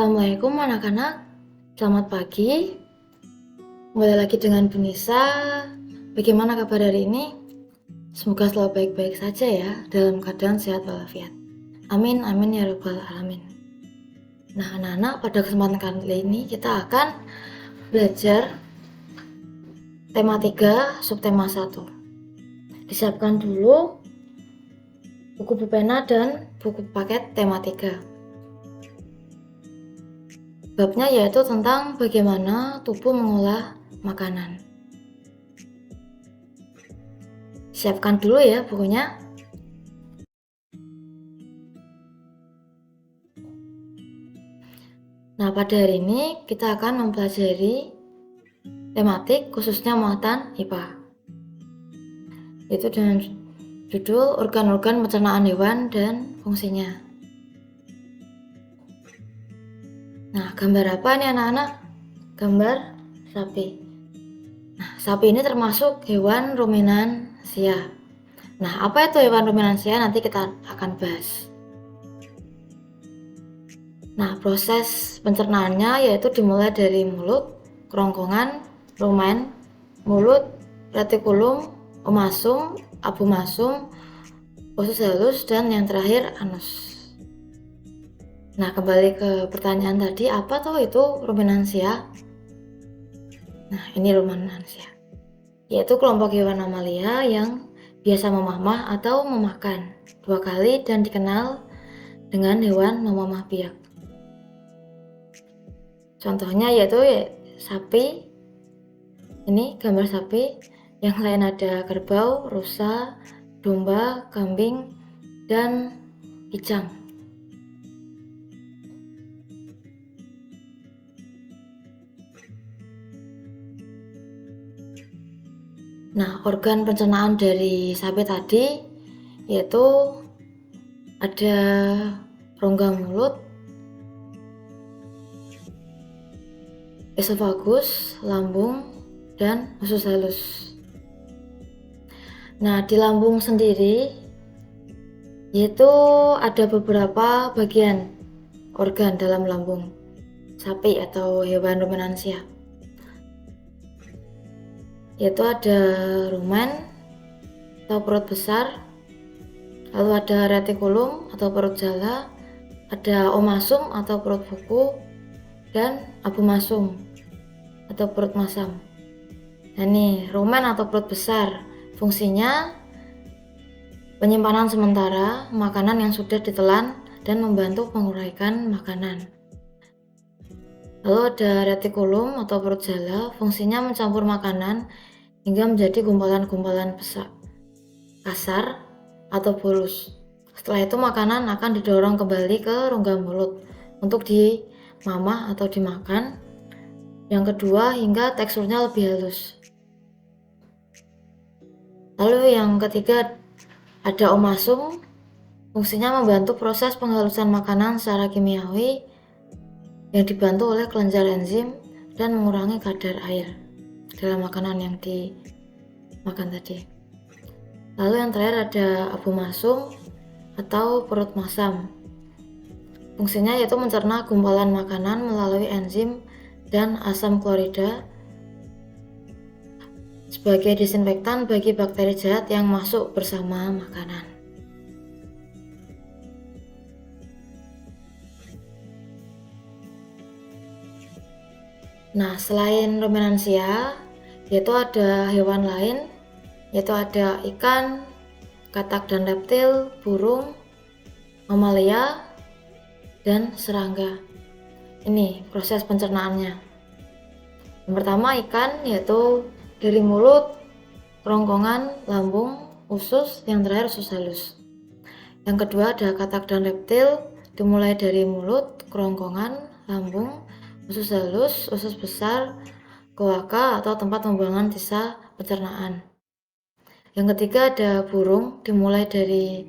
Assalamualaikum anak-anak, selamat pagi. Kembali lagi dengan Bu Nisa. Bagaimana kabar hari ini? Semoga selalu baik-baik saja ya, dalam keadaan sehat walafiat. Amin, amin ya rabbal alamin. Nah anak-anak, pada kesempatan kali ini kita akan belajar tema 3, subtema 1. Disiapkan dulu buku pulpena dan buku paket tema 3. Babnya yaitu tentang bagaimana tubuh mengolah makanan. Siapkan dulu ya bukunya. Nah, pada hari ini kita akan mempelajari tematik khususnya muatan IPA. Itu dengan judul organ-organ pencernaan hewan dan fungsinya. Nah, gambar apa nih anak-anak? Gambar sapi. Nah, sapi ini termasuk hewan ruminansia. Nah, apa itu hewan ruminansia? Nanti kita akan bahas. Nah, proses pencernaannya yaitu dimulai dari mulut, kerongkongan, rumen, mulut, retikulum, omasum, abomasum, usus halus, dan yang terakhir anus. Nah, kembali ke pertanyaan tadi, apa tuh itu ruminansia? Nah, ini ruminansia, yaitu kelompok hewan mamalia yang biasa memamah atau memakan 2 kali dan dikenal dengan hewan memamah biak. Contohnya yaitu sapi, ini gambar sapi, yang lain ada kerbau, rusa, domba, kambing, dan kijang. Nah, organ pencernaan dari sapi tadi yaitu ada rongga mulut, esofagus, lambung, dan usus halus. Nah, di lambung sendiri yaitu ada beberapa bagian organ dalam lambung sapi atau hewan ruminansia, yaitu ada rumen atau perut besar, lalu ada retikulum atau perut jala, ada omasum atau perut buku, dan abomasum atau perut masam. Nah, ini rumen atau perut besar, fungsinya penyimpanan sementara makanan yang sudah ditelan dan membantu menguraikan makanan. Lalu ada retikulum atau perut jala, fungsinya mencampur makanan hingga menjadi gumpalan-gumpalan besar, kasar, atau bolus. Setelah itu makanan akan didorong kembali ke rongga mulut untuk dimamah atau dimakan. Yang kedua, hingga teksturnya lebih halus. Lalu yang ketiga ada omasum, fungsinya membantu proses penghalusan makanan secara kimiawi yang dibantu oleh kelenjar enzim dan mengurangi kadar air dalam makanan yang dimakan tadi. Lalu yang terakhir ada abomasum atau perut masam, fungsinya yaitu mencerna gumpalan makanan melalui enzim dan asam klorida sebagai disinfektan bagi bakteri jahat yang masuk bersama makanan. Nah, selain ruminansia, yaitu ada hewan lain, yaitu ada ikan, katak dan reptil, burung, mamalia, dan serangga. Ini proses pencernaannya. Yang pertama ikan, yaitu dari mulut, kerongkongan, lambung, usus, yang terakhir usus halus. Yang kedua ada katak dan reptil, dimulai dari mulut, kerongkongan, lambung, usus halus, usus besar, kloaka atau tempat pembuangan sisa pencernaan. Yang ketiga ada burung, dimulai dari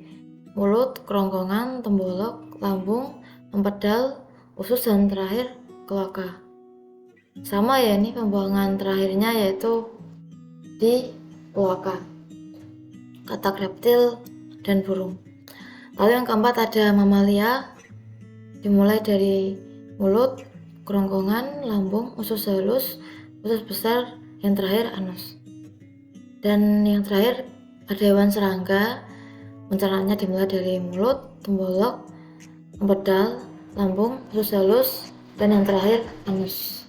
mulut, kerongkongan, tembolok, lambung, empedal, usus, dan terakhir kloaka. Sama ya, ini pembuangan terakhirnya yaitu di kloaka, katak reptil, dan burung. Lalu yang keempat ada mamalia, dimulai dari mulut, kerongkongan, lambung, usus halus, usus besar, yang terakhir anus. Dan yang terakhir ada hewan serangga, pencernaannya dimulai dari mulut, tembolok, empedal, lambung, usus halus, dan yang terakhir anus.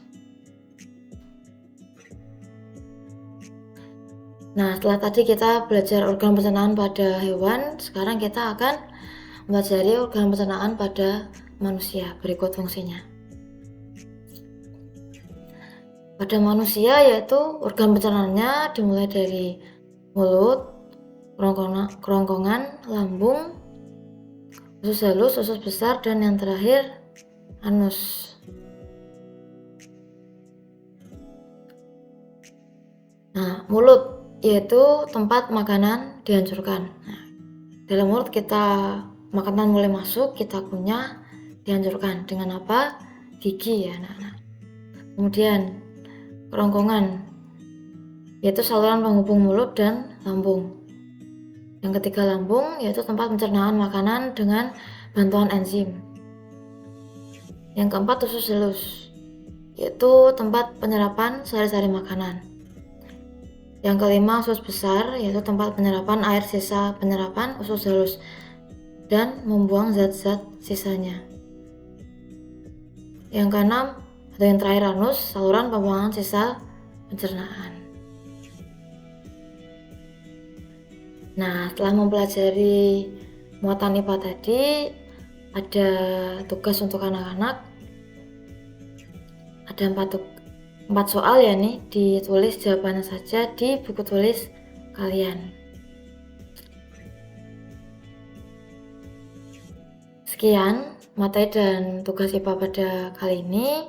Nah, setelah tadi kita belajar organ pencernaan pada hewan, sekarang kita akan mempelajari organ pencernaan pada manusia. Berikut fungsinya. Pada manusia yaitu organ pencernaannya dimulai dari mulut, kerongkongan, lambung, usus halus, usus besar, dan yang terakhir anus. Nah, mulut yaitu tempat makanan dihancurkan. Nah, dalam mulut makanan mulai masuk, kita kunyah, dihancurkan dengan apa? Gigi ya. Nah. Kemudian kerongkongan yaitu saluran penghubung mulut dan lambung. Yang ketiga lambung yaitu tempat pencernaan makanan dengan bantuan enzim. Yang keempat usus halus yaitu tempat penyerapan sari-sari makanan. Yang kelima usus besar yaitu tempat penyerapan air sisa penyerapan usus halus dan membuang zat-zat sisanya. Yang keenam atau yang terakhir anus, saluran pembuangan sisa pencernaan. Nah, setelah mempelajari muatan IPA tadi, ada tugas untuk anak-anak. Ada 4 soal ya nih, ditulis jawabannya saja di buku tulis kalian. Sekian materi dan tugas IPA pada kali ini.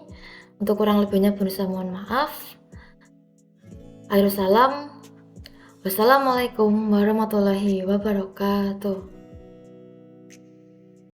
Untuk kurang lebihnya Bonisa mohon maaf. Akhirul salam. Wassalamualaikum warahmatullahi wabarakatuh.